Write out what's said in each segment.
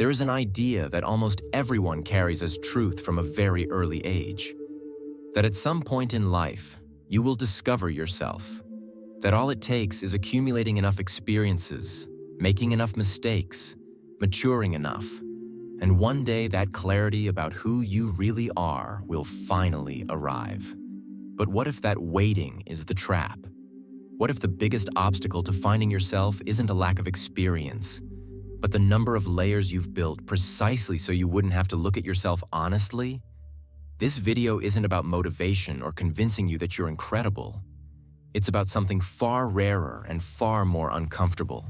There is an idea that almost everyone carries as truth from a very early age. That at some point in life, you will discover yourself. That all it takes is accumulating enough experiences, making enough mistakes, maturing enough, and one day that clarity about who you really are will finally arrive. But what if that waiting is the trap? What if the biggest obstacle to finding yourself isn't a lack of experience, but the number of layers you've built precisely so you wouldn't have to look at yourself honestly? This video isn't about motivation or convincing you that you're incredible. It's about something far rarer and far more uncomfortable.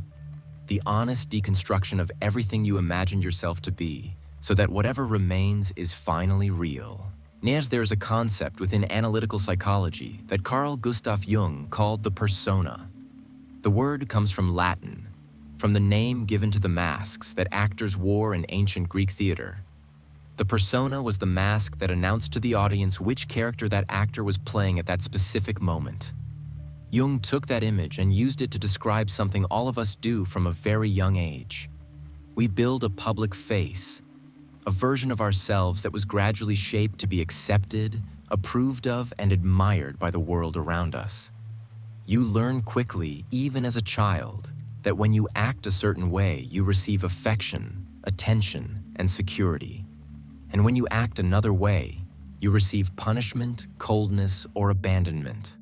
The honest deconstruction of everything you imagined yourself to be, so that whatever remains is finally real. There is a concept within analytical psychology that Carl Gustav Jung called the persona. The word comes from Latin, from the name given to the masks that actors wore in ancient Greek theater. The persona was the mask that announced to the audience which character that actor was playing at that specific moment. Jung took that image and used it to describe something all of us do from a very young age. We build a public face, a version of ourselves that was gradually shaped to be accepted, approved of, and admired by the world around us. You learn quickly, even as a child, that when you act a certain way, you receive affection, attention, and security. And when you act another way, you receive punishment, coldness, or abandonment.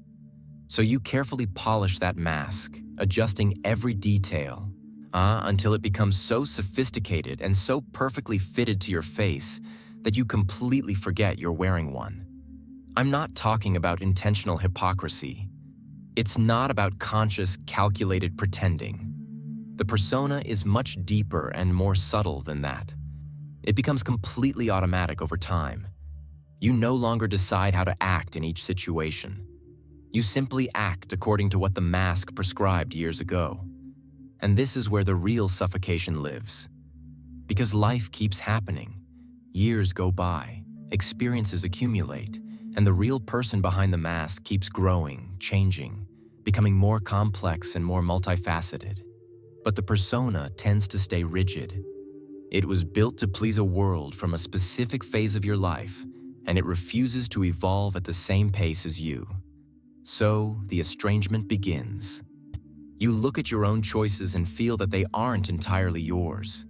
So you carefully polish that mask, adjusting every detail, until it becomes so sophisticated and so perfectly fitted to your face that you completely forget you're wearing one. I'm not talking about intentional hypocrisy. It's not about conscious, calculated pretending. The persona is much deeper and more subtle than that. It becomes completely automatic over time. You no longer decide how to act in each situation. You simply act according to what the mask prescribed years ago. And this is where the real suffocation lives. Because life keeps happening. Years go by, experiences accumulate, and the real person behind the mask keeps growing, changing, becoming more complex and more multifaceted. But the persona tends to stay rigid. It was built to please a world from a specific phase of your life, and it refuses to evolve at the same pace as you. So, the estrangement begins. You look at your own choices and feel that they aren't entirely yours.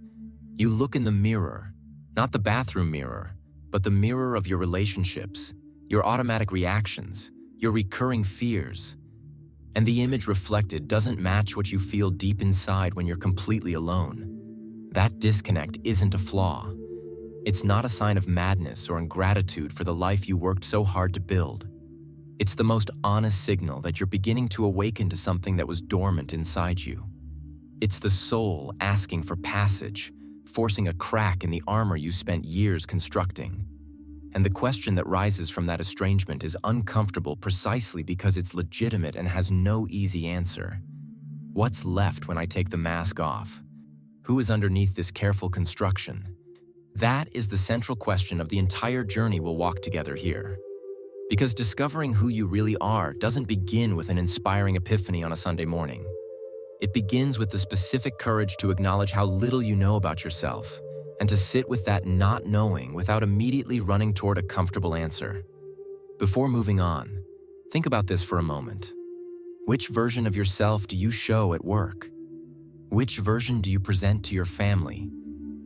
You look in the mirror, not the bathroom mirror, but the mirror of your relationships, your automatic reactions, your recurring fears. And the image reflected doesn't match what you feel deep inside when you're completely alone. That disconnect isn't a flaw. It's not a sign of madness or ingratitude for the life you worked so hard to build. It's the most honest signal that you're beginning to awaken to something that was dormant inside you. It's the soul asking for passage, forcing a crack in the armor you spent years constructing. And the question that rises from that estrangement is uncomfortable precisely because it's legitimate and has no easy answer. What's left when I take the mask off? Who is underneath this careful construction? That is the central question of the entire journey we'll walk together here. Because discovering who you really are doesn't begin with an inspiring epiphany on a Sunday morning. It begins with the specific courage to acknowledge how little you know about yourself, and to sit with that not knowing without immediately running toward a comfortable answer. Before moving on, think about this for a moment. Which version of yourself do you show at work? Which version do you present to your family?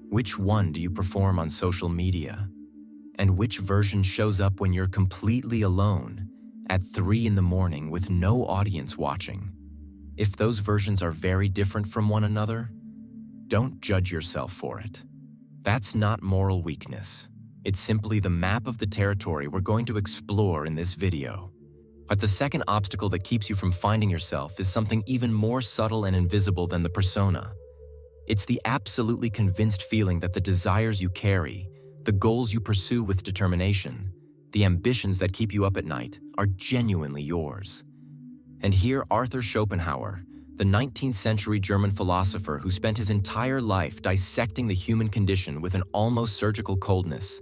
Which one do you perform on social media? And which version shows up when you're completely alone at 3 in the morning with no audience watching? If those versions are very different from one another, don't judge yourself for it. That's not moral weakness. It's simply the map of the territory we're going to explore in this video. But the second obstacle that keeps you from finding yourself is something even more subtle and invisible than the persona. It's the absolutely convinced feeling that the desires you carry, the goals you pursue with determination, the ambitions that keep you up at night, are genuinely yours. And here Arthur Schopenhauer, the 19th century German philosopher who spent his entire life dissecting the human condition with an almost surgical coldness,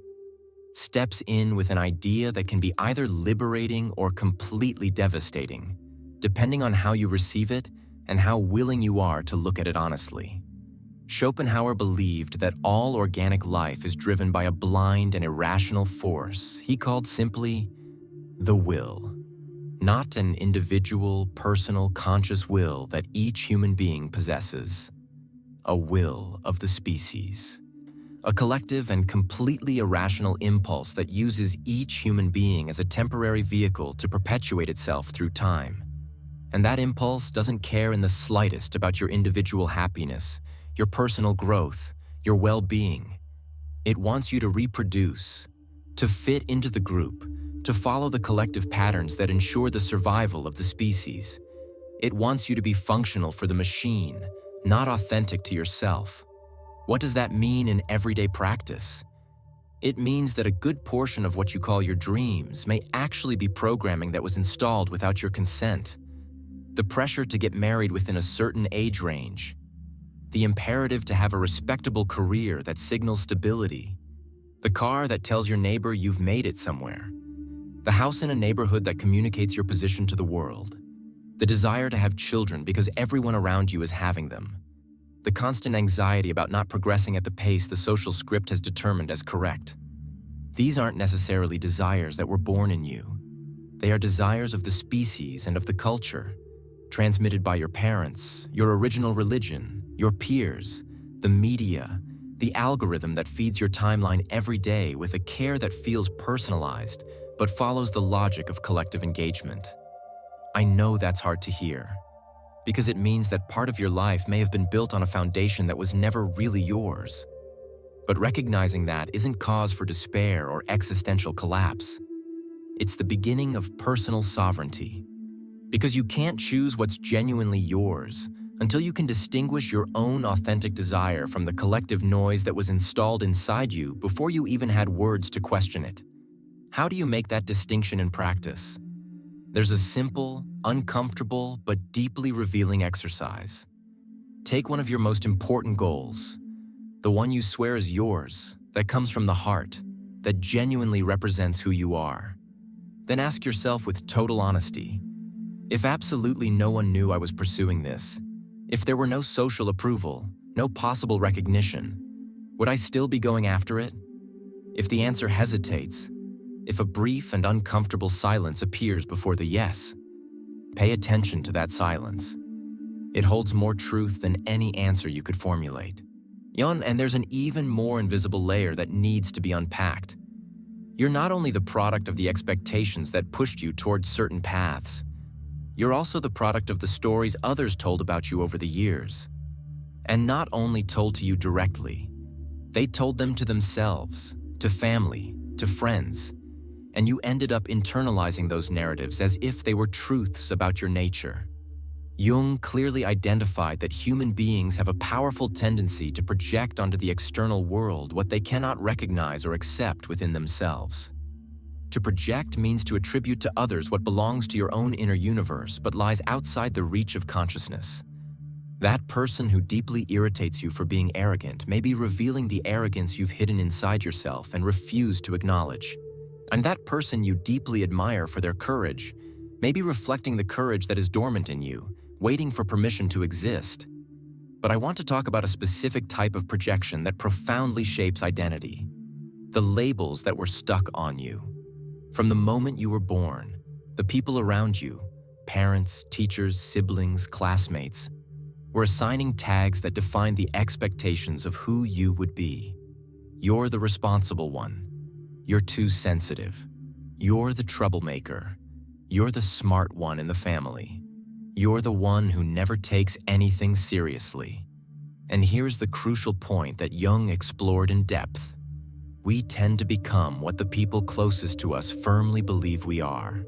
steps in with an idea that can be either liberating or completely devastating, depending on how you receive it and how willing you are to look at it honestly. Schopenhauer believed that all organic life is driven by a blind and irrational force he called simply the will. Not an individual, personal, conscious will that each human being possesses. A will of the species. A collective and completely irrational impulse that uses each human being as a temporary vehicle to perpetuate itself through time. And that impulse doesn't care in the slightest about your individual happiness, your personal growth, your well-being. It wants you to reproduce, to fit into the group, to follow the collective patterns that ensure the survival of the species. It wants you to be functional for the machine, not authentic to yourself. What does that mean in everyday practice? It means that a good portion of what you call your dreams may actually be programming that was installed without your consent. The pressure to get married within a certain age range. The imperative to have a respectable career that signals stability. The car that tells your neighbor you've made it somewhere. The house in a neighborhood that communicates your position to the world. The desire to have children because everyone around you is having them. The constant anxiety about not progressing at the pace the social script has determined as correct. These aren't necessarily desires that were born in you. They are desires of the species and of the culture, transmitted by your parents, your original religion, your peers, the media, the algorithm that feeds your timeline every day with a care that feels personalized but follows the logic of collective engagement. I know that's hard to hear, because it means that part of your life may have been built on a foundation that was never really yours. But recognizing that isn't cause for despair or existential collapse. It's the beginning of personal sovereignty, because you can't choose what's genuinely yours until you can distinguish your own authentic desire from the collective noise that was installed inside you before you even had words to question it. How do you make that distinction in practice? There's a simple, uncomfortable, but deeply revealing exercise. Take one of your most important goals, the one you swear is yours, that comes from the heart, that genuinely represents who you are. Then ask yourself with total honesty, if absolutely no one knew I was pursuing this, if there were no social approval, no possible recognition, would I still be going after it? If the answer hesitates, if a brief and uncomfortable silence appears before the yes, pay attention to that silence. It holds more truth than any answer you could formulate. And there's an even more invisible layer that needs to be unpacked. You're not only the product of the expectations that pushed you towards certain paths, you're also the product of the stories others told about you over the years. And not only told to you directly, they told them to themselves, to family, to friends, and you ended up internalizing those narratives as if they were truths about your nature. Jung clearly identified that human beings have a powerful tendency to project onto the external world what they cannot recognize or accept within themselves. To project means to attribute to others what belongs to your own inner universe but lies outside the reach of consciousness. That person who deeply irritates you for being arrogant may be revealing the arrogance you've hidden inside yourself and refuse to acknowledge. And that person you deeply admire for their courage may be reflecting the courage that is dormant in you, waiting for permission to exist. But I want to talk about a specific type of projection that profoundly shapes identity. The labels that were stuck on you. From the moment you were born, the people around you, parents, teachers, siblings, classmates, were assigning tags that defined the expectations of who you would be. You're the responsible one. You're too sensitive. You're the troublemaker. You're the smart one in the family. You're the one who never takes anything seriously. And here's the crucial point that Jung explored in depth. We tend to become what the people closest to us firmly believe we are.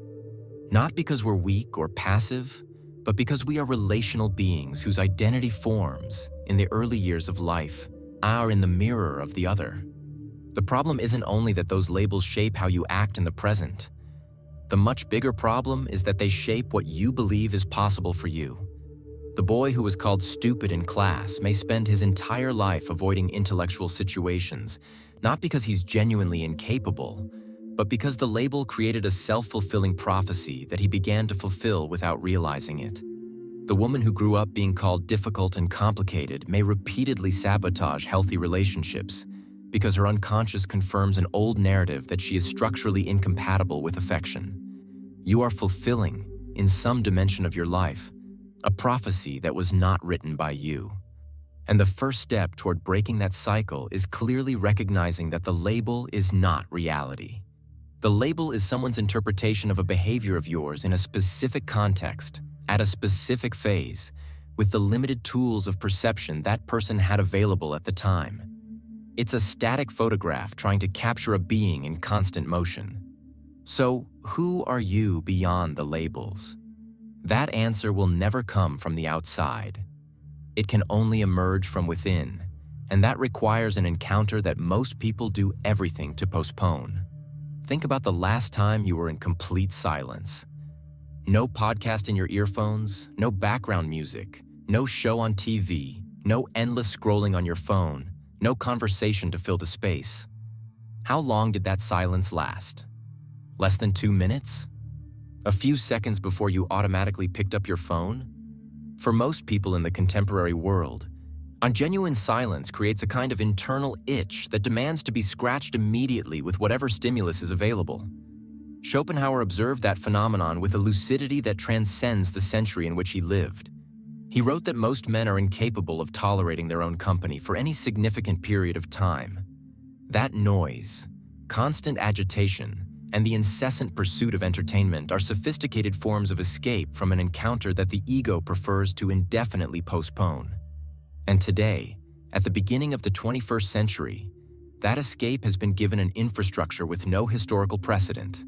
Not because we're weak or passive, but because we are relational beings whose identity forms, in the early years of life, are in the mirror of the other. The problem isn't only that those labels shape how you act in the present. The much bigger problem is that they shape what you believe is possible for you. The boy who was called stupid in class may spend his entire life avoiding intellectual situations, not because he's genuinely incapable, but because the label created a self-fulfilling prophecy that he began to fulfill without realizing it. The woman who grew up being called difficult and complicated may repeatedly sabotage healthy relationships because her unconscious confirms an old narrative that she is structurally incompatible with affection. You are fulfilling, in some dimension of your life, a prophecy that was not written by you. And the first step toward breaking that cycle is clearly recognizing that the label is not reality. The label is someone's interpretation of a behavior of yours in a specific context, at a specific phase, with the limited tools of perception that person had available at the time. It's a static photograph trying to capture a being in constant motion. So, who are you beyond the labels? That answer will never come from the outside. It can only emerge from within, and that requires an encounter that most people do everything to postpone. Think about the last time you were in complete silence. No podcast in your earphones, no background music, no show on TV, no endless scrolling on your phone, no conversation to fill the space. How long did that silence last? Less than 2 minutes? A few seconds before you automatically picked up your phone? For most people in the contemporary world, genuine silence creates a kind of internal itch that demands to be scratched immediately with whatever stimulus is available. Schopenhauer observed that phenomenon with a lucidity that transcends the century in which he lived. He wrote that most men are incapable of tolerating their own company for any significant period of time. That noise, constant agitation, and the incessant pursuit of entertainment are sophisticated forms of escape from an encounter that the ego prefers to indefinitely postpone. And today, at the beginning of the 21st century, that escape has been given an infrastructure with no historical precedent.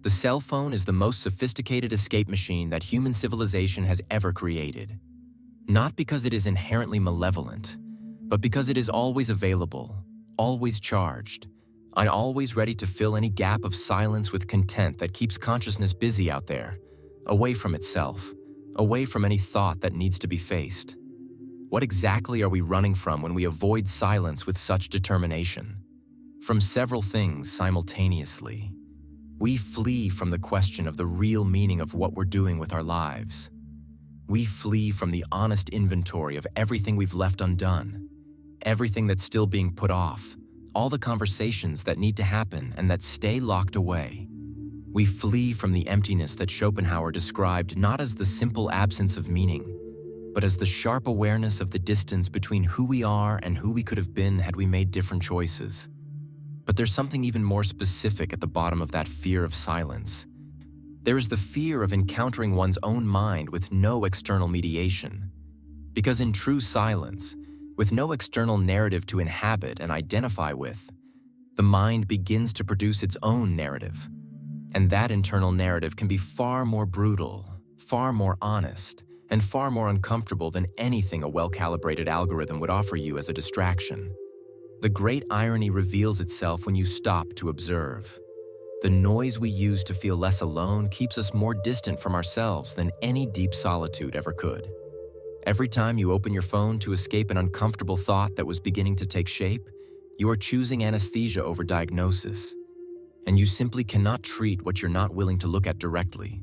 The cell phone is the most sophisticated escape machine that human civilization has ever created. Not because it is inherently malevolent, but because it is always available, always charged, and always ready to fill any gap of silence with content that keeps consciousness busy out there, away from itself, away from any thought that needs to be faced. What exactly are we running from when we avoid silence with such determination? From several things simultaneously. We flee from the question of the real meaning of what we're doing with our lives. We flee from the honest inventory of everything we've left undone, everything that's still being put off, all the conversations that need to happen and that stay locked away. We flee from the emptiness that Schopenhauer described not as the simple absence of meaning, but as the sharp awareness of the distance between who we are and who we could have been had we made different choices. But there's something even more specific at the bottom of that fear of silence. There is the fear of encountering one's own mind with no external mediation. Because in true silence, with no external narrative to inhabit and identify with, the mind begins to produce its own narrative. And that internal narrative can be far more brutal, far more honest, and far more uncomfortable than anything a well-calibrated algorithm would offer you as a distraction. The great irony reveals itself when you stop to observe. The noise we use to feel less alone keeps us more distant from ourselves than any deep solitude ever could. Every time you open your phone to escape an uncomfortable thought that was beginning to take shape, you are choosing anesthesia over diagnosis. And you simply cannot treat what you're not willing to look at directly.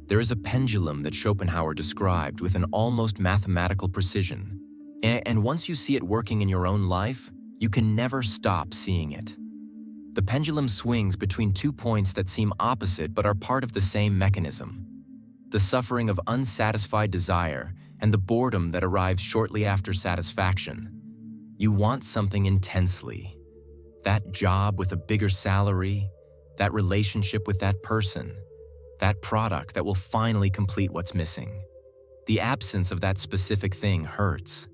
There is a pendulum that Schopenhauer described with an almost mathematical precision. And once you see it working in your own life, you can never stop seeing it. The pendulum swings between 2 points that seem opposite but are part of the same mechanism. The suffering of unsatisfied desire and the boredom that arrives shortly after satisfaction. You want something intensely. That job with a bigger salary, that relationship with that person, that product that will finally complete what's missing. The absence of that specific thing hurts.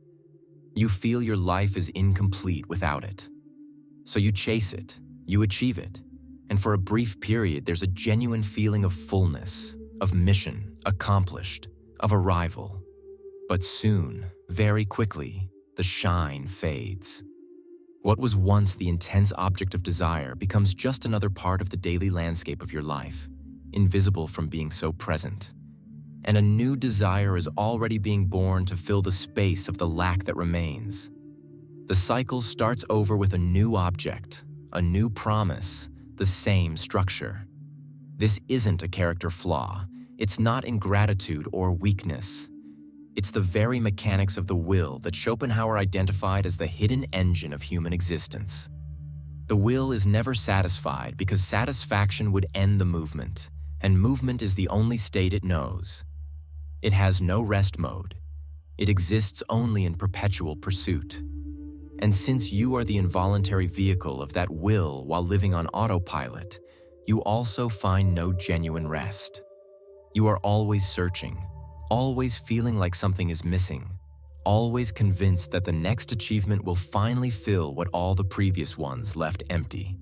You feel your life is incomplete without it. So you chase it, you achieve it, and for a brief period there's a genuine feeling of fullness, of mission, accomplished, of arrival. But soon, very quickly, the shine fades. What was once the intense object of desire becomes just another part of the daily landscape of your life, invisible from being so present. And a new desire is already being born to fill the space of the lack that remains. The cycle starts over with a new object, a new promise, the same structure. This isn't a character flaw. It's not ingratitude or weakness. It's the very mechanics of the will that Schopenhauer identified as the hidden engine of human existence. The will is never satisfied because satisfaction would end the movement, and movement is the only state it knows. It has no rest mode. It exists only in perpetual pursuit. And since you are the involuntary vehicle of that will while living on autopilot, you also find no genuine rest. You are always searching, always feeling like something is missing, always convinced that the next achievement will finally fill what all the previous ones left empty.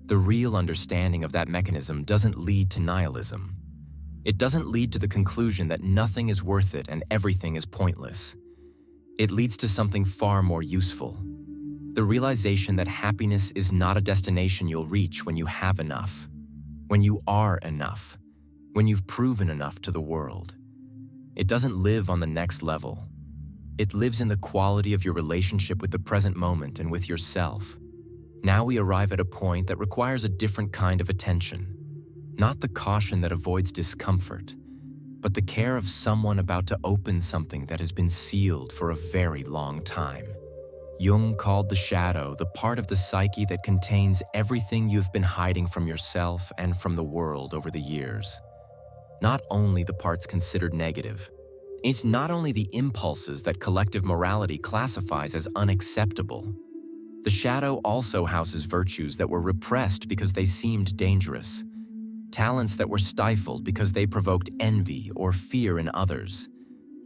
The real understanding of that mechanism doesn't lead to nihilism. It doesn't lead to the conclusion that nothing is worth it and everything is pointless. It leads to something far more useful. The realization that happiness is not a destination you'll reach when you have enough, when you are enough, when you've proven enough to the world. It doesn't live on the next level. It lives in the quality of your relationship with the present moment and with yourself. Now we arrive at a point that requires a different kind of attention. Not the caution that avoids discomfort, but the care of someone about to open something that has been sealed for a very long time. Jung called the shadow the part of the psyche that contains everything you've been hiding from yourself and from the world over the years. Not only the parts considered negative, it's not only the impulses that collective morality classifies as unacceptable. The shadow also houses virtues that were repressed because they seemed dangerous, talents that were stifled because they provoked envy or fear in others,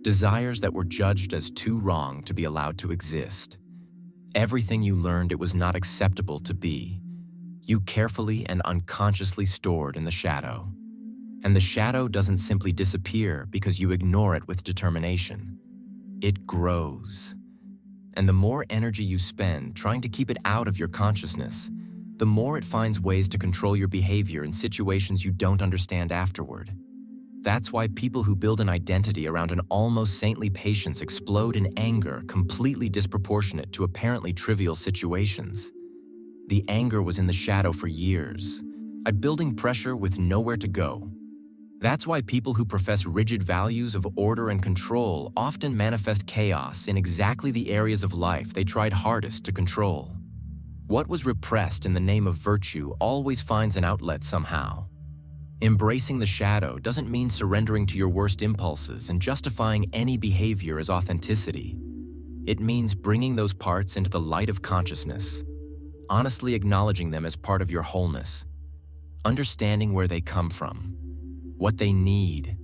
desires that were judged as too wrong to be allowed to exist. Everything you learned it was not acceptable to be, you carefully and unconsciously stored in the shadow. And the shadow doesn't simply disappear because you ignore it with determination. It grows. And the more energy you spend trying to keep it out of your consciousness, the more it finds ways to control your behavior in situations you don't understand afterward. That's why people who build an identity around an almost saintly patience explode in anger completely disproportionate to apparently trivial situations. The anger was in the shadow for years, a building pressure with nowhere to go. That's why people who profess rigid values of order and control often manifest chaos in exactly the areas of life they tried hardest to control. What was repressed in the name of virtue always finds an outlet somehow. Embracing the shadow doesn't mean surrendering to your worst impulses and justifying any behavior as authenticity. It means bringing those parts into the light of consciousness, honestly acknowledging them as part of your wholeness, understanding where they come from, what they need,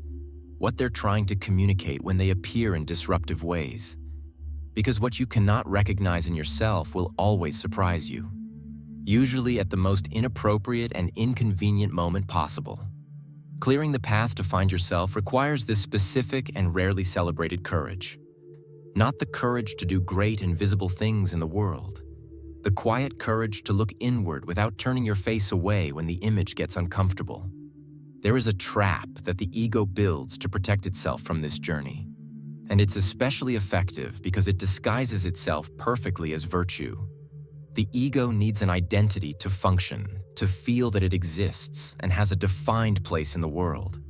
what they're trying to communicate when they appear in disruptive ways. Because what you cannot recognize in yourself will always surprise you, usually at the most inappropriate and inconvenient moment possible. Clearing the path to find yourself requires this specific and rarely celebrated courage. Not the courage to do great and visible things in the world. The quiet courage to look inward without turning your face away when the image gets uncomfortable. There is a trap that the ego builds to protect itself from this journey. And it's especially effective because it disguises itself perfectly as virtue. The ego needs an identity to function, to feel that it exists and has a defined place in the world.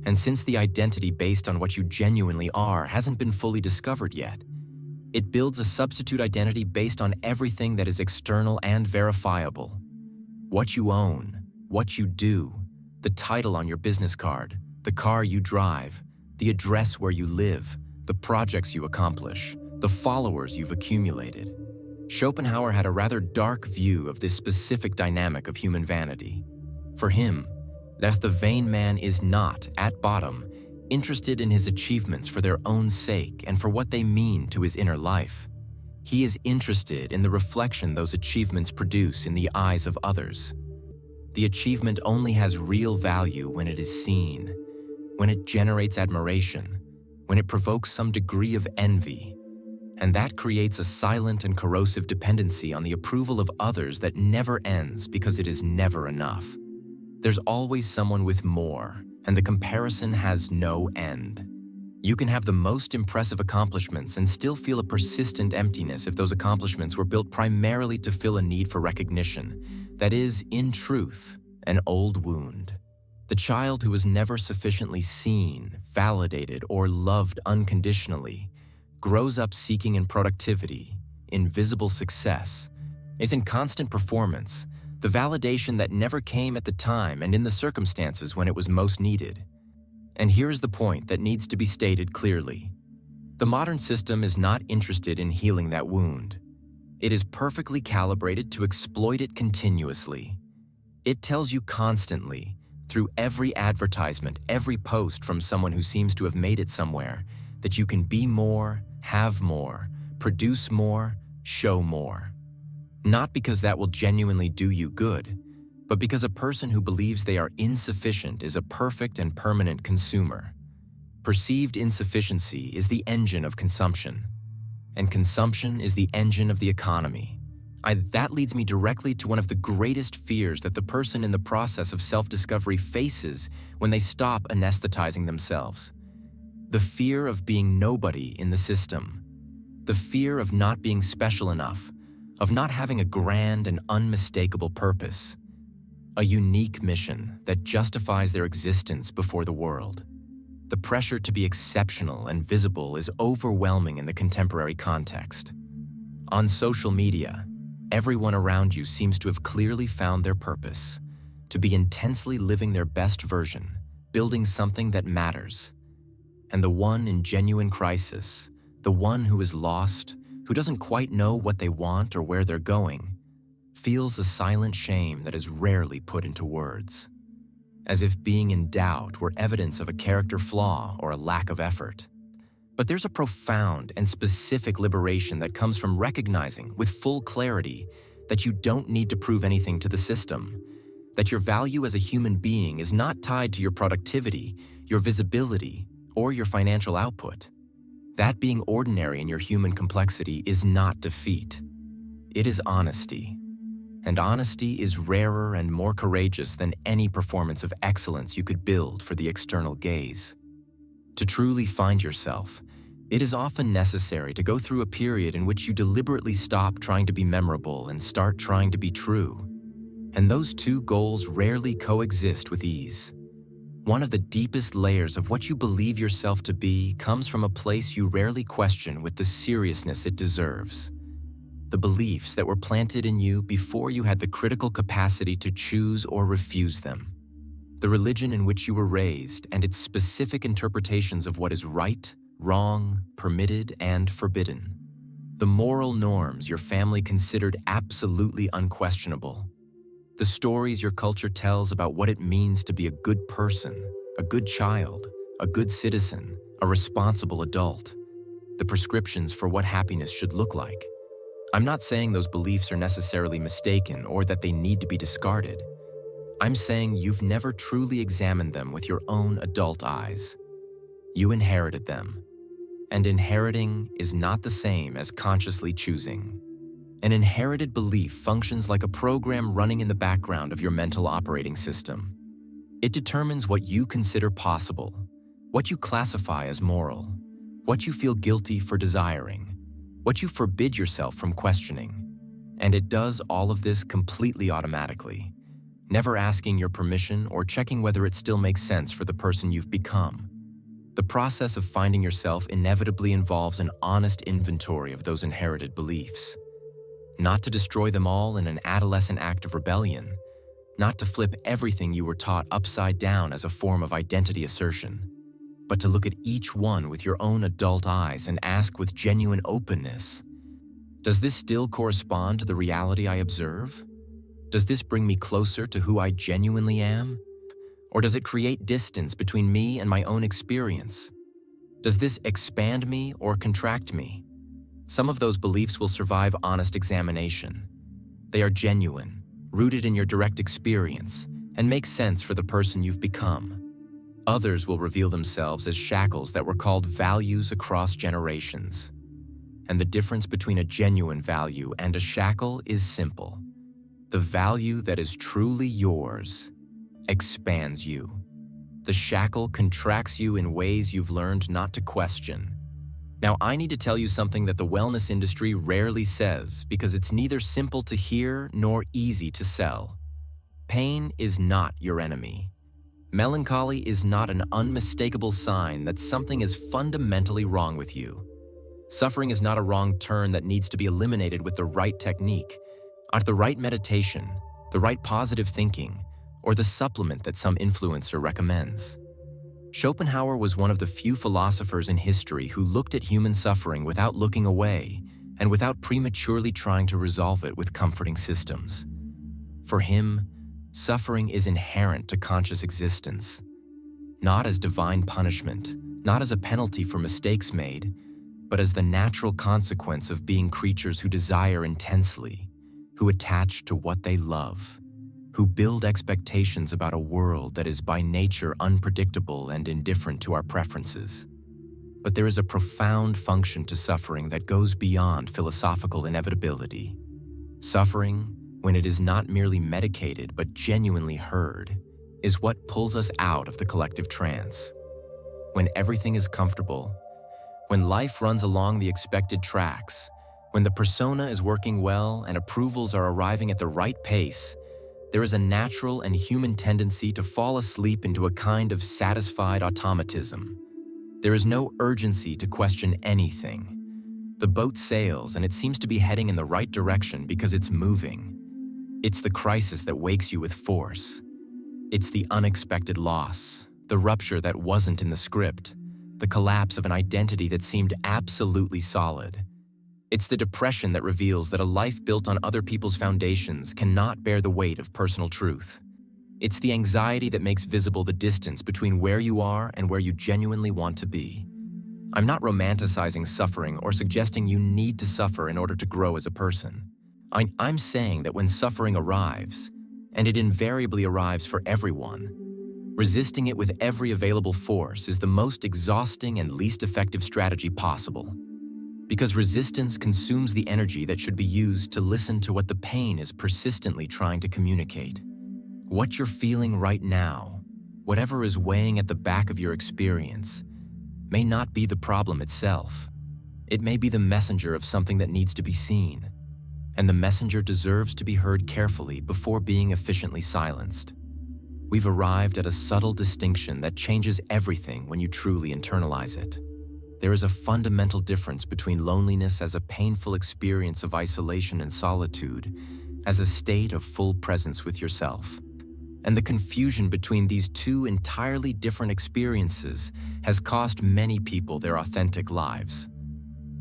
And since the identity based on what you genuinely are hasn't been fully discovered yet, it builds a substitute identity based on everything that is external and verifiable. What you own, what you do, the title on your business card, the car you drive, the address where you live, the projects you accomplish, the followers you've accumulated. Schopenhauer had a rather dark view of this specific dynamic of human vanity. For him, that the vain man is not, at bottom, interested in his achievements for their own sake and for what they mean to his inner life. He is interested in the reflection those achievements produce in the eyes of others. The achievement only has real value when it is seen, when it generates admiration, when it provokes some degree of envy. And that creates a silent and corrosive dependency on the approval of others that never ends because it is never enough. There's always someone with more, and the comparison has no end. You can have the most impressive accomplishments and still feel a persistent emptiness if those accomplishments were built primarily to fill a need for recognition. That is, in truth, an old wound. The child who was never sufficiently seen, validated, or loved unconditionally grows up seeking in productivity, in visible success, is in constant performance, the validation that never came at the time and in the circumstances when it was most needed. And here is the point that needs to be stated clearly. The modern system is not interested in healing that wound. It is perfectly calibrated to exploit it continuously. It tells you constantly, through every advertisement, every post from someone who seems to have made it somewhere, that you can be more, have more, produce more, show more. Not because that will genuinely do you good, but because a person who believes they are insufficient is a perfect and permanent consumer. Perceived insufficiency is the engine of consumption, and consumption is the engine of the economy. That leads me directly to one of the greatest fears that the person in the process of self-discovery faces when they stop anesthetizing themselves. The fear of being nobody in the system. The fear of not being special enough, of not having a grand and unmistakable purpose. A unique mission that justifies their existence before the world. The pressure to be exceptional and visible is overwhelming in the contemporary context. On social media, everyone around you seems to have clearly found their purpose, to be intensely living their best version, building something that matters. And the one in genuine crisis, the one who is lost, who doesn't quite know what they want or where they're going, feels a silent shame that is rarely put into words, as if being in doubt were evidence of a character flaw or a lack of effort. But there's a profound and specific liberation that comes from recognizing with full clarity that you don't need to prove anything to the system, that your value as a human being is not tied to your productivity, your visibility, or your financial output. That being ordinary in your human complexity is not defeat. It is honesty. And honesty is rarer and more courageous than any performance of excellence you could build for the external gaze. To truly find yourself, it is often necessary to go through a period in which you deliberately stop trying to be memorable and start trying to be true. And those two goals rarely coexist with ease. One of the deepest layers of what you believe yourself to be comes from a place you rarely question with the seriousness it deserves. The beliefs that were planted in you before you had the critical capacity to choose or refuse them. The religion in which you were raised and its specific interpretations of what is right, wrong, permitted, and forbidden. The moral norms your family considered absolutely unquestionable. The stories your culture tells about what it means to be a good person, a good child, a good citizen, a responsible adult. The prescriptions for what happiness should look like. I'm not saying those beliefs are necessarily mistaken or that they need to be discarded. I'm saying you've never truly examined them with your own adult eyes. You inherited them. And inheriting is not the same as consciously choosing. An inherited belief functions like a program running in the background of your mental operating system. It determines what you consider possible, what you classify as moral, what you feel guilty for desiring, what you forbid yourself from questioning. And it does all of this completely automatically, never asking your permission or checking whether it still makes sense for the person you've become. The process of finding yourself inevitably involves an honest inventory of those inherited beliefs. Not to destroy them all in an adolescent act of rebellion, not to flip everything you were taught upside down as a form of identity assertion, but to look at each one with your own adult eyes and ask with genuine openness, does this still correspond to the reality I observe? Does this bring me closer to who I genuinely am? Or does it create distance between me and my own experience? Does this expand me or contract me? Some of those beliefs will survive honest examination. They are genuine, rooted in your direct experience, and make sense for the person you've become. Others will reveal themselves as shackles that were called values across generations. And the difference between a genuine value and a shackle is simple. The value that is truly yours expands you. The shackle contracts you in ways you've learned not to question. Now, I need to tell you something that the wellness industry rarely says because it's neither simple to hear nor easy to sell. Pain is not your enemy. Melancholy is not an unmistakable sign that something is fundamentally wrong with you. Suffering is not a wrong turn that needs to be eliminated with the right technique, or the right meditation, the right positive thinking, or the supplement that some influencer recommends. Schopenhauer was one of the few philosophers in history who looked at human suffering without looking away and without prematurely trying to resolve it with comforting systems. For him, suffering is inherent to conscious existence, not as divine punishment, not as a penalty for mistakes made, but as the natural consequence of being creatures who desire intensely, who attach to what they love, who build expectations about a world that is by nature unpredictable and indifferent to our preferences. But there is a profound function to suffering that goes beyond philosophical inevitability. Suffering, when it is not merely medicated but genuinely heard, is what pulls us out of the collective trance. When everything is comfortable, when life runs along the expected tracks, when the persona is working well and approvals are arriving at the right pace, there is a natural and human tendency to fall asleep into a kind of satisfied automatism. There is no urgency to question anything. The boat sails and it seems to be heading in the right direction because it's moving. It's the crisis that wakes you with force. It's the unexpected loss, the rupture that wasn't in the script, the collapse of an identity that seemed absolutely solid. It's the depression that reveals that a life built on other people's foundations cannot bear the weight of personal truth. It's the anxiety that makes visible the distance between where you are and where you genuinely want to be. I'm not romanticizing suffering or suggesting you need to suffer in order to grow as a person. I'm saying that when suffering arrives, and it invariably arrives for everyone, resisting it with every available force is the most exhausting and least effective strategy possible. Because resistance consumes the energy that should be used to listen to what the pain is persistently trying to communicate. What you're feeling right now, whatever is weighing at the back of your experience, may not be the problem itself. It may be the messenger of something that needs to be seen, and the messenger deserves to be heard carefully before being efficiently silenced. We've arrived at a subtle distinction that changes everything when you truly internalize it. There is a fundamental difference between loneliness as a painful experience of isolation and solitude, as a state of full presence with yourself. And the confusion between these two entirely different experiences has cost many people their authentic lives.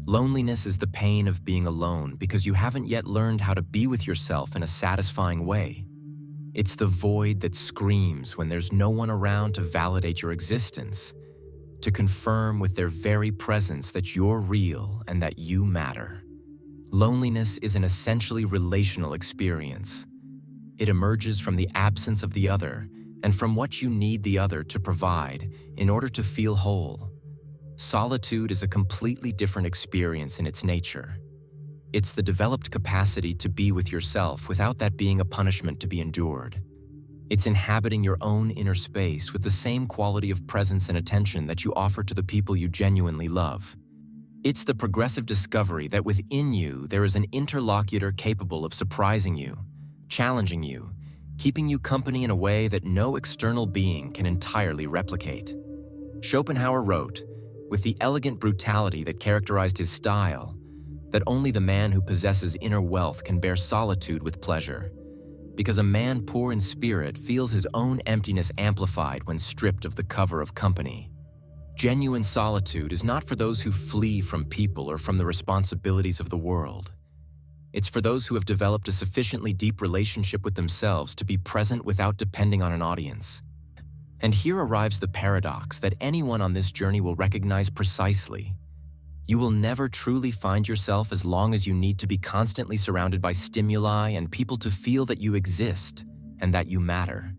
Loneliness is the pain of being alone because you haven't yet learned how to be with yourself in a satisfying way. It's the void that screams when there's no one around to validate your existence, to confirm with their very presence that you're real and that you matter. Loneliness is an essentially relational experience. It emerges from the absence of the other and from what you need the other to provide in order to feel whole. Solitude is a completely different experience in its nature. It's the developed capacity to be with yourself without that being a punishment to be endured. It's inhabiting your own inner space with the same quality of presence and attention that you offer to the people you genuinely love. It's the progressive discovery that within you there is an interlocutor capable of surprising you, challenging you, keeping you company in a way that no external being can entirely replicate. Schopenhauer wrote, with the elegant brutality that characterized his style, that only the man who possesses inner wealth can bear solitude with pleasure, because a man poor in spirit feels his own emptiness amplified when stripped of the cover of company. Genuine solitude is not for those who flee from people or from the responsibilities of the world. It's for those who have developed a sufficiently deep relationship with themselves to be present without depending on an audience. And here arrives the paradox that anyone on this journey will recognize precisely. You will never truly find yourself as long as you need to be constantly surrounded by stimuli and people to feel that you exist and that you matter.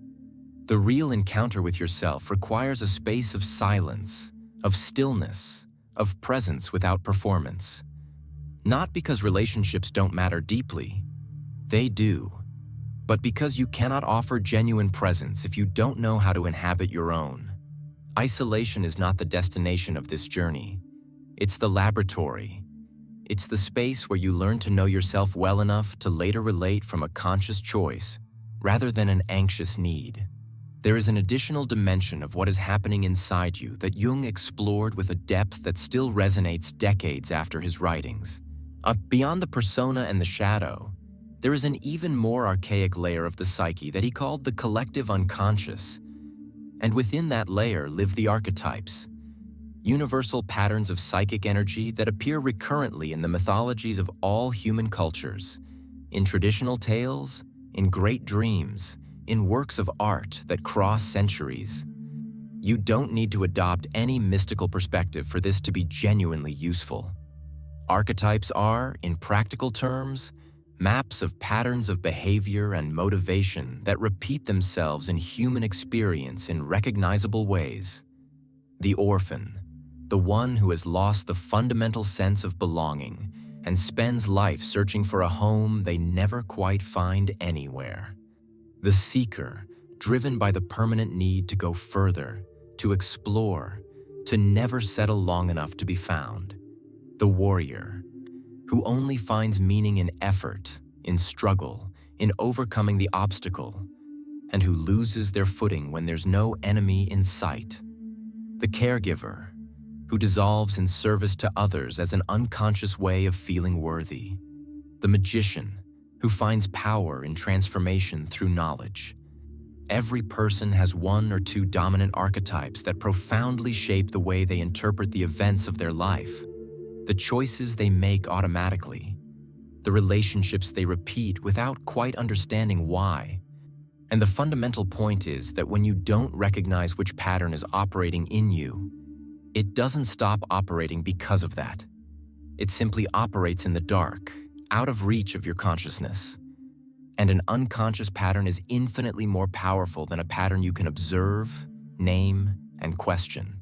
The real encounter with yourself requires a space of silence, of stillness, of presence without performance. Not because relationships don't matter deeply, they do, but because you cannot offer genuine presence if you don't know how to inhabit your own. Isolation is not the destination of this journey. It's the laboratory. It's the space where you learn to know yourself well enough to later relate from a conscious choice rather than an anxious need. There is an additional dimension of what is happening inside you that Jung explored with a depth that still resonates decades after his writings. Beyond the persona and the shadow, there is an even more archaic layer of the psyche that he called the collective unconscious. And within that layer live the archetypes, universal patterns of psychic energy that appear recurrently in the mythologies of all human cultures, in traditional tales, in great dreams, in works of art that cross centuries. You don't need to adopt any mystical perspective for this to be genuinely useful. Archetypes are, in practical terms, maps of patterns of behavior and motivation that repeat themselves in human experience in recognizable ways. The orphan, the one who has lost the fundamental sense of belonging and spends life searching for a home they never quite find anywhere. The seeker, driven by the permanent need to go further, to explore, to never settle long enough to be found. The warrior, who only finds meaning in effort, in struggle, in overcoming the obstacle, and who loses their footing when there's no enemy in sight. The caregiver, who dissolves in service to others as an unconscious way of feeling worthy. The magician, who finds power in transformation through knowledge. Every person has one or two dominant archetypes that profoundly shape the way they interpret the events of their life, the choices they make automatically, the relationships they repeat without quite understanding why. And the fundamental point is that when you don't recognize which pattern is operating in you, it doesn't stop operating because of that. It simply operates in the dark, out of reach of your consciousness. And an unconscious pattern is infinitely more powerful than a pattern you can observe, name, and question.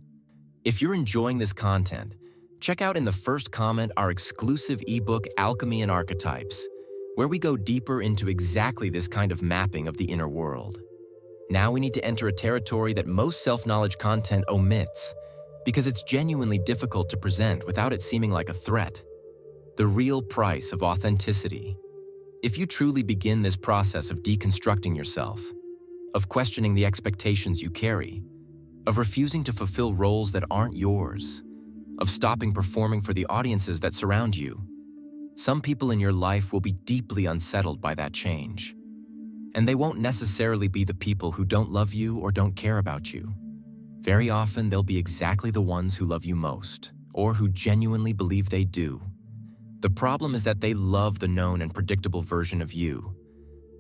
If you're enjoying this content, check out in the first comment our exclusive ebook Alchemy and Archetypes, where we go deeper into exactly this kind of mapping of the inner world. Now we need to enter a territory that most self-knowledge content omits, because it's genuinely difficult to present without it seeming like a threat. The real price of authenticity. If you truly begin this process of deconstructing yourself, of questioning the expectations you carry, of refusing to fulfill roles that aren't yours, of stopping performing for the audiences that surround you, some people in your life will be deeply unsettled by that change. And they won't necessarily be the people who don't love you or don't care about you. Very often, they'll be exactly the ones who love you most, or who genuinely believe they do. The problem is that they love the known and predictable version of you,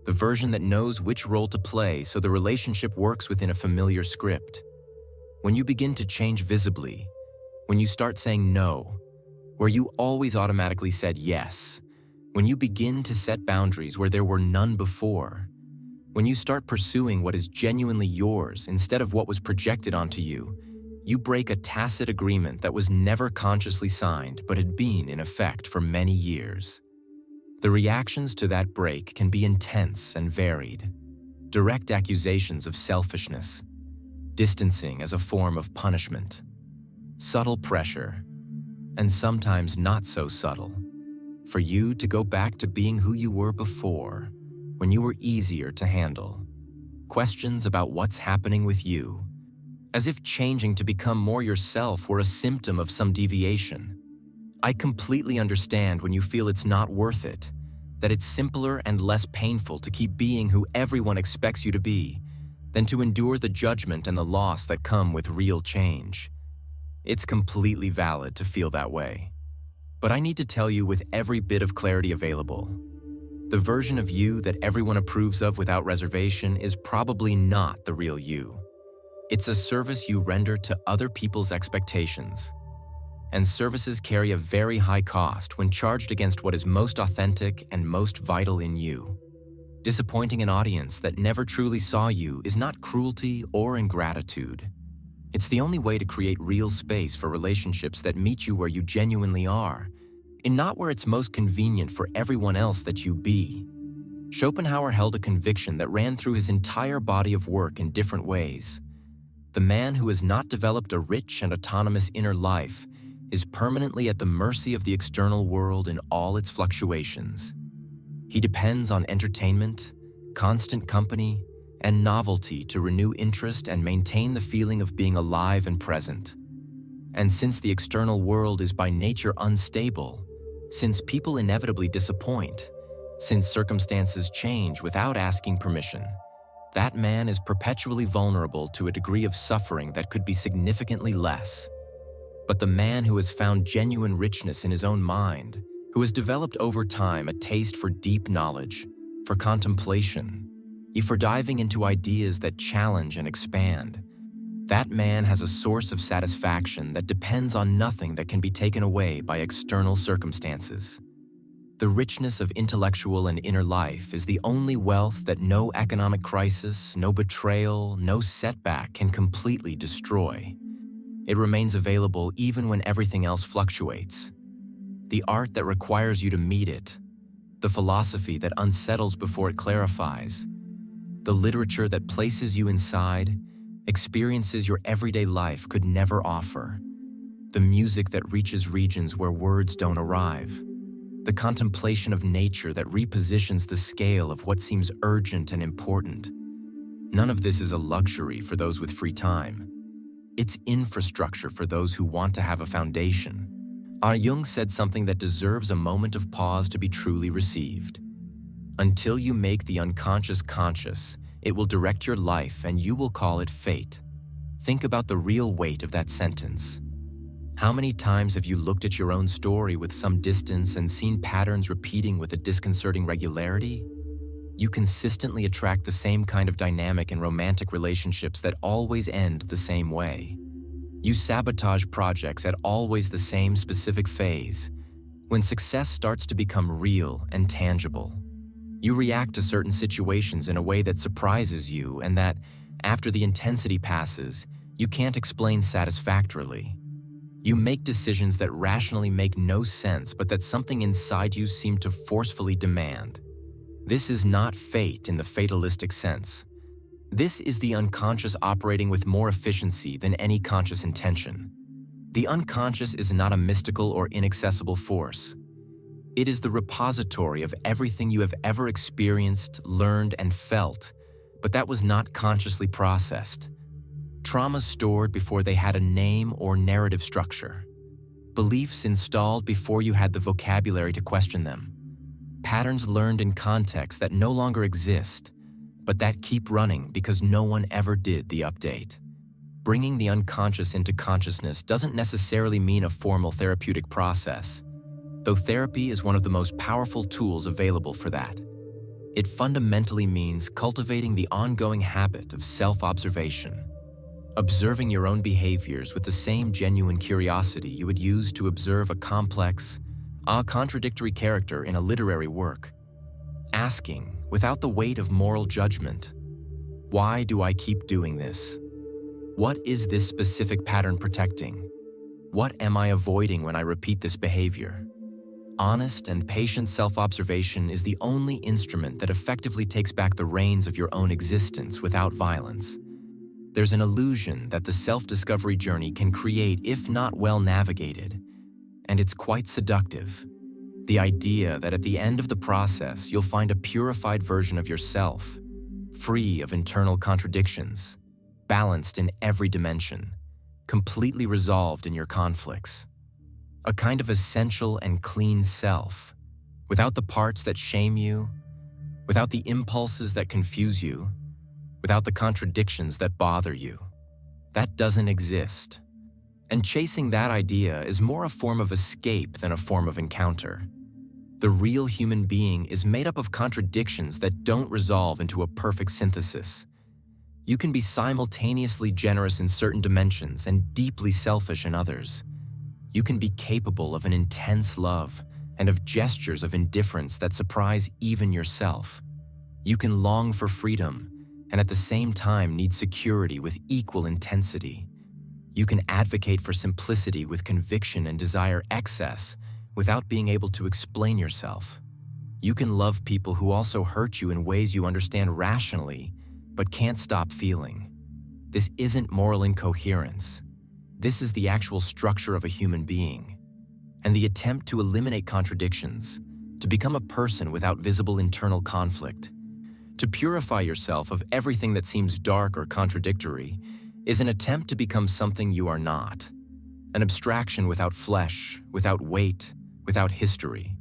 the version that knows which role to play so the relationship works within a familiar script. When you begin to change visibly, when you start saying no, where you always automatically said yes, when you begin to set boundaries where there were none before, when you start pursuing what is genuinely yours instead of what was projected onto you, you break a tacit agreement that was never consciously signed but had been in effect for many years. The reactions to that break can be intense and varied. Direct accusations of selfishness, distancing as a form of punishment, subtle pressure, and sometimes not so subtle, for you to go back to being who you were before, when you were easier to handle. Questions about what's happening with you, as if changing to become more yourself were a symptom of some deviation. I completely understand when you feel it's not worth it, that it's simpler and less painful to keep being who everyone expects you to be than to endure the judgment and the loss that come with real change. It's completely valid to feel that way. But I need to tell you with every bit of clarity available, the version of you that everyone approves of without reservation is probably not the real you. It's a service you render to other people's expectations. And services carry a very high cost when charged against what is most authentic and most vital in you. Disappointing an audience that never truly saw you is not cruelty or ingratitude. It's the only way to create real space for relationships that meet you where you genuinely are, and not where it's most convenient for everyone else that you be. Schopenhauer held a conviction that ran through his entire body of work in different ways. The man who has not developed a rich and autonomous inner life is permanently at the mercy of the external world in all its fluctuations. He depends on entertainment, constant company, and novelty to renew interest and maintain the feeling of being alive and present. And since the external world is by nature unstable, since people inevitably disappoint, since circumstances change without asking permission, that man is perpetually vulnerable to a degree of suffering that could be significantly less. But the man who has found genuine richness in his own mind, who has developed over time a taste for deep knowledge, for contemplation, for diving into ideas that challenge and expand, that man has a source of satisfaction that depends on nothing that can be taken away by external circumstances. The richness of intellectual and inner life is the only wealth that no economic crisis, no betrayal, no setback can completely destroy. It remains available even when everything else fluctuates. The art that requires you to meet it, the philosophy that unsettles before it clarifies, the literature that places you inside, experiences your everyday life could never offer, the music that reaches regions where words don't arrive, the contemplation of nature that repositions the scale of what seems urgent and important. None of this is a luxury for those with free time. It's infrastructure for those who want to have a foundation. Jung said something that deserves a moment of pause to be truly received. Until you make the unconscious conscious, it will direct your life and you will call it fate. Think about the real weight of that sentence. How many times have you looked at your own story with some distance and seen patterns repeating with a disconcerting regularity? You consistently attract the same kind of dynamic in romantic relationships that always end the same way. You sabotage projects at always the same specific phase, when success starts to become real and tangible. You react to certain situations in a way that surprises you and that, after the intensity passes, you can't explain satisfactorily. You make decisions that rationally make no sense but that something inside you seems to forcefully demand. This is not fate in the fatalistic sense. This is the unconscious operating with more efficiency than any conscious intention. The unconscious is not a mystical or inaccessible force. It is the repository of everything you have ever experienced, learned, and felt, but that was not consciously processed. Traumas stored before they had a name or narrative structure. Beliefs installed before you had the vocabulary to question them. Patterns learned in context that no longer exist, but that keep running because no one ever did the update. Bringing the unconscious into consciousness doesn't necessarily mean a formal therapeutic process, though therapy is one of the most powerful tools available for that. It fundamentally means cultivating the ongoing habit of self-observation, observing your own behaviors with the same genuine curiosity you would use to observe a complex, contradictory character in a literary work. Asking, without the weight of moral judgment, why do I keep doing this? What is this specific pattern protecting? What am I avoiding when I repeat this behavior? Honest and patient self-observation is the only instrument that effectively takes back the reins of your own existence without violence. There's an illusion that the self-discovery journey can create if not well navigated, and it's quite seductive. The idea that at the end of the process you'll find a purified version of yourself, free of internal contradictions, balanced in every dimension, completely resolved in your conflicts. A kind of essential and clean self, without the parts that shame you, without the impulses that confuse you, without the contradictions that bother you. That doesn't exist. And chasing that idea is more a form of escape than a form of encounter. The real human being is made up of contradictions that don't resolve into a perfect synthesis. You can be simultaneously generous in certain dimensions and deeply selfish in others. You can be capable of an intense love and of gestures of indifference that surprise even yourself. You can long for freedom and at the same time need security with equal intensity. You can advocate for simplicity with conviction and desire excess without being able to explain yourself. You can love people who also hurt you in ways you understand rationally but can't stop feeling. This isn't moral incoherence. This is the actual structure of a human being. And the attempt to eliminate contradictions, to become a person without visible internal conflict, To purify yourself of everything that seems dark or contradictory is an attempt to become something you are not, an abstraction without flesh, without weight, without history.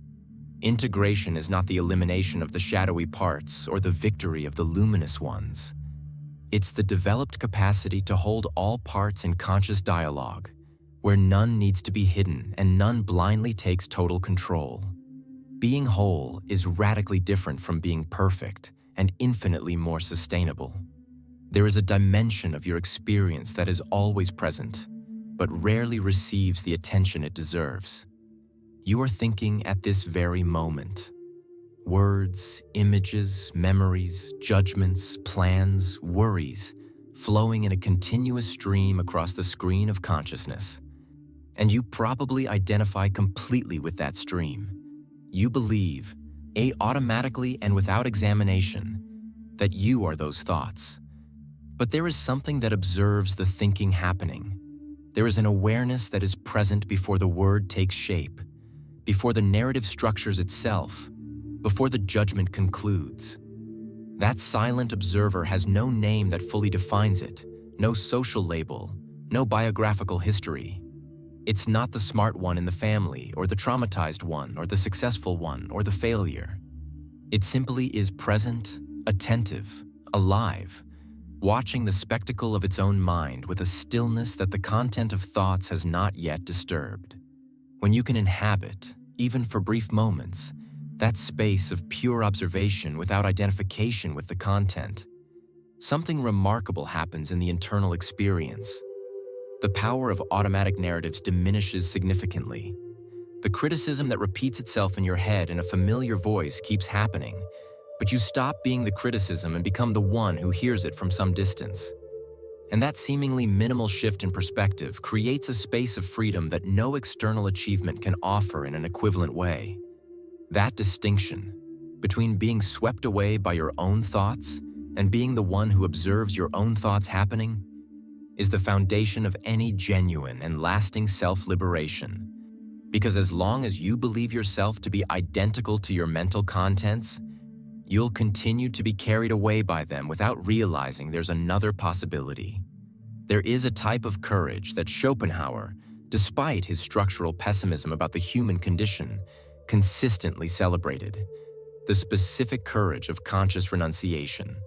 Integration is not the elimination of the shadowy parts or the victory of the luminous ones. It's the developed capacity to hold all parts in conscious dialogue, where none needs to be hidden and none blindly takes total control. Being whole is radically different from being perfect and infinitely more sustainable. There is a dimension of your experience that is always present, but rarely receives the attention it deserves. You are thinking at this very moment. Words, images, memories, judgments, plans, worries, flowing in a continuous stream across the screen of consciousness. And you probably identify completely with that stream. You believe, automatically and without examination, that you are those thoughts. But there is something that observes the thinking happening. There is an awareness that is present before the word takes shape, before the narrative structures itself, before the judgment concludes. That silent observer has no name that fully defines it, no social label, no biographical history. It's not the smart one in the family, or the traumatized one, or the successful one, or the failure. It simply is present, attentive, alive, watching the spectacle of its own mind with a stillness that the content of thoughts has not yet disturbed. When you can inhabit, even for brief moments, that space of pure observation without identification with the content, something remarkable happens in the internal experience. The power of automatic narratives diminishes significantly. The criticism that repeats itself in your head in a familiar voice keeps happening, but you stop being the criticism and become the one who hears it from some distance. And that seemingly minimal shift in perspective creates a space of freedom that no external achievement can offer in an equivalent way. That distinction between being swept away by your own thoughts and being the one who observes your own thoughts happening is the foundation of any genuine and lasting self-liberation. Because as long as you believe yourself to be identical to your mental contents, you'll continue to be carried away by them without realizing there's another possibility. There is a type of courage that Schopenhauer, despite his structural pessimism about the human condition, consistently celebrated: the specific courage of conscious renunciation.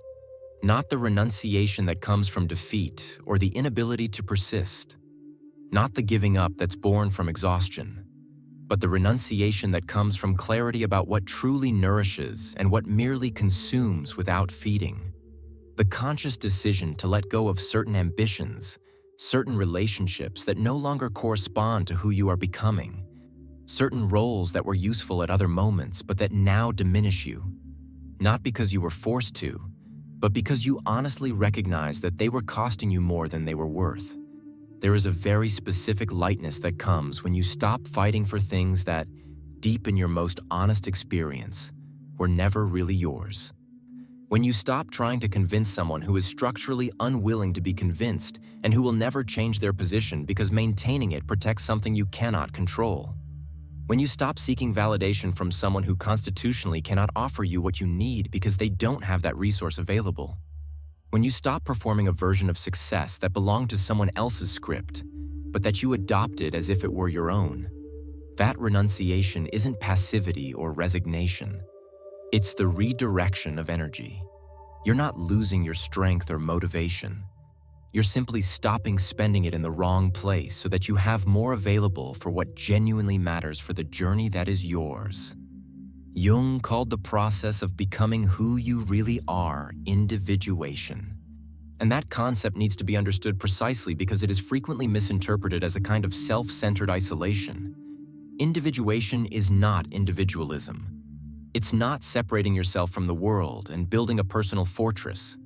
Not the renunciation that comes from defeat or the inability to persist. Not the giving up that's born from exhaustion, but the renunciation that comes from clarity about what truly nourishes and what merely consumes without feeding. The conscious decision to let go of certain ambitions, certain relationships that no longer correspond to who you are becoming, certain roles that were useful at other moments but that now diminish you, not because you were forced to, but because you honestly recognize that they were costing you more than they were worth. There is a very specific lightness that comes when you stop fighting for things that, deep in your most honest experience, were never really yours. When you stop trying to convince someone who is structurally unwilling to be convinced and who will never change their position because maintaining it protects something you cannot control. When you stop seeking validation from someone who constitutionally cannot offer you what you need because they don't have that resource available. When you stop performing a version of success that belonged to someone else's script, but that you adopted as if it were your own. That renunciation isn't passivity or resignation. It's the redirection of energy. You're not losing your strength or motivation. You're simply stopping spending it in the wrong place so that you have more available for what genuinely matters for the journey that is yours. Jung called the process of becoming who you really are individuation. And that concept needs to be understood precisely because it is frequently misinterpreted as a kind of self-centered isolation. Individuation is not individualism. It's not separating yourself from the world and building a personal fortress.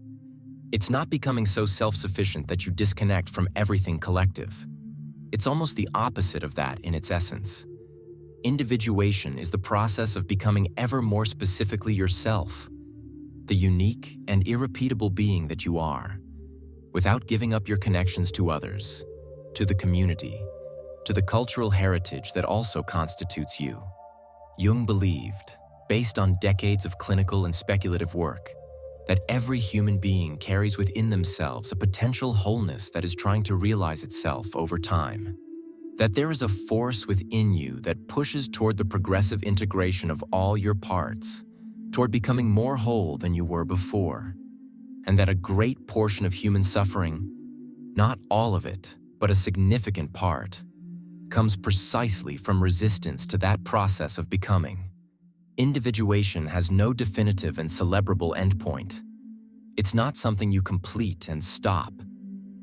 It's not becoming so self-sufficient that you disconnect from everything collective. It's almost the opposite of that in its essence. Individuation is the process of becoming ever more specifically yourself, the unique and irrepeatable being that you are, without giving up your connections to others, to the community, to the cultural heritage that also constitutes you. Jung believed, based on decades of clinical and speculative work, that every human being carries within themselves a potential wholeness that is trying to realize itself over time, that there is a force within you that pushes toward the progressive integration of all your parts, toward becoming more whole than you were before, and that a great portion of human suffering, not all of it, but a significant part, comes precisely from resistance to that process of becoming. Individuation has no definitive and celebrable endpoint. It's not something you complete and stop.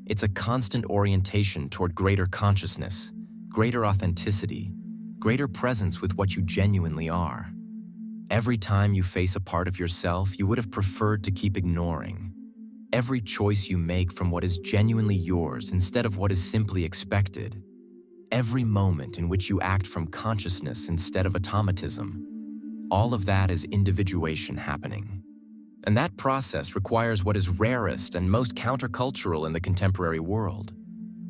It's a constant orientation toward greater consciousness, greater authenticity, greater presence with what you genuinely are. Every time you face a part of yourself you would have preferred to keep ignoring. Every choice you make from what is genuinely yours instead of what is simply expected. Every moment in which you act from consciousness instead of automatism. All of that is individuation happening. And that process requires what is rarest and most countercultural in the contemporary world: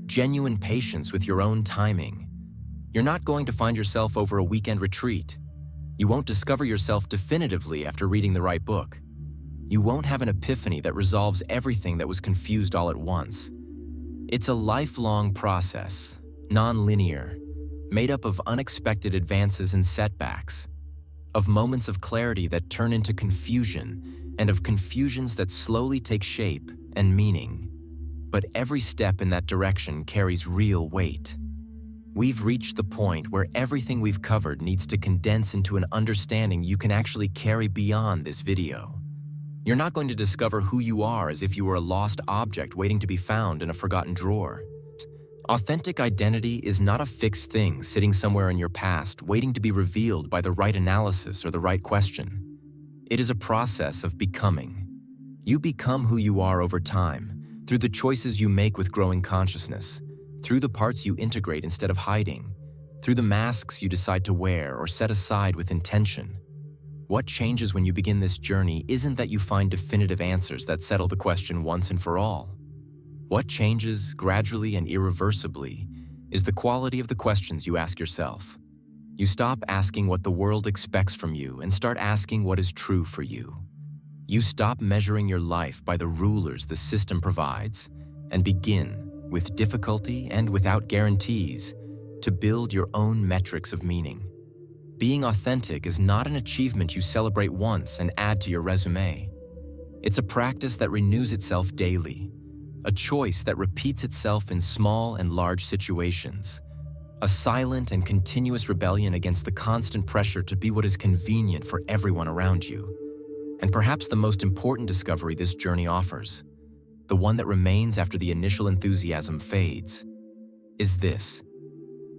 genuine patience with your own timing. You're not going to find yourself over a weekend retreat. You won't discover yourself definitively after reading the right book. You won't have an epiphany that resolves everything that was confused all at once. It's a lifelong process, non-linear, made up of unexpected advances and setbacks, of moments of clarity that turn into confusion, and of confusions that slowly take shape and meaning. But every step in that direction carries real weight. We've reached the point where everything we've covered needs to condense into an understanding you can actually carry beyond this video. You're not going to discover who you are as if you were a lost object waiting to be found in a forgotten drawer. Authentic identity is not a fixed thing sitting somewhere in your past waiting to be revealed by the right analysis or the right question. It is a process of becoming. You become who you are over time, through the choices you make with growing consciousness, through the parts you integrate instead of hiding, through the masks you decide to wear or set aside with intention. What changes when you begin this journey isn't that you find definitive answers that settle the question once and for all. What changes, gradually and irreversibly, is the quality of the questions you ask yourself. You stop asking what the world expects from you and start asking what is true for you. You stop measuring your life by the rulers the system provides and begin, with difficulty and without guarantees, to build your own metrics of meaning. Being authentic is not an achievement you celebrate once and add to your resume. It's a practice that renews itself daily, a choice that repeats itself in small and large situations, a silent and continuous rebellion against the constant pressure to be what is convenient for everyone around you. And perhaps the most important discovery this journey offers, the one that remains after the initial enthusiasm fades, is this: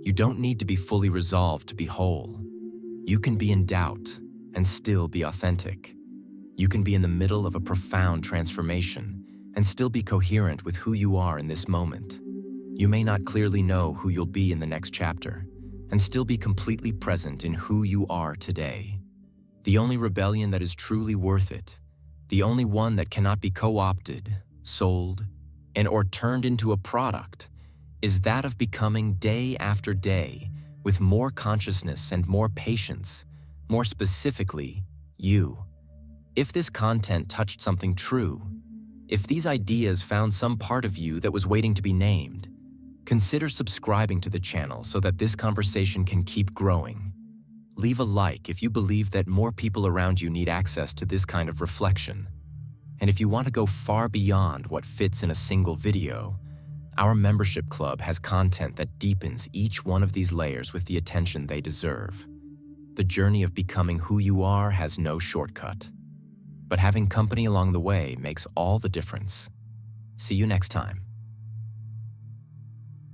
you don't need to be fully resolved to be whole. You can be in doubt and still be authentic. You can be in the middle of a profound transformation and still be coherent with who you are in this moment. You may not clearly know who you'll be in the next chapter, and still be completely present in who you are today. The only rebellion that is truly worth it, the only one that cannot be co-opted, sold, or turned into a product, is that of becoming day after day with more consciousness and more patience, more specifically, you. If this content touched something true, if these ideas found some part of you that was waiting to be named, consider subscribing to the channel so that this conversation can keep growing. Leave a like if you believe that more people around you need access to this kind of reflection. And if you want to go far beyond what fits in a single video, our membership club has content that deepens each one of these layers with the attention they deserve. The journey of becoming who you are has no shortcut, but having company along the way makes all the difference. See you next time.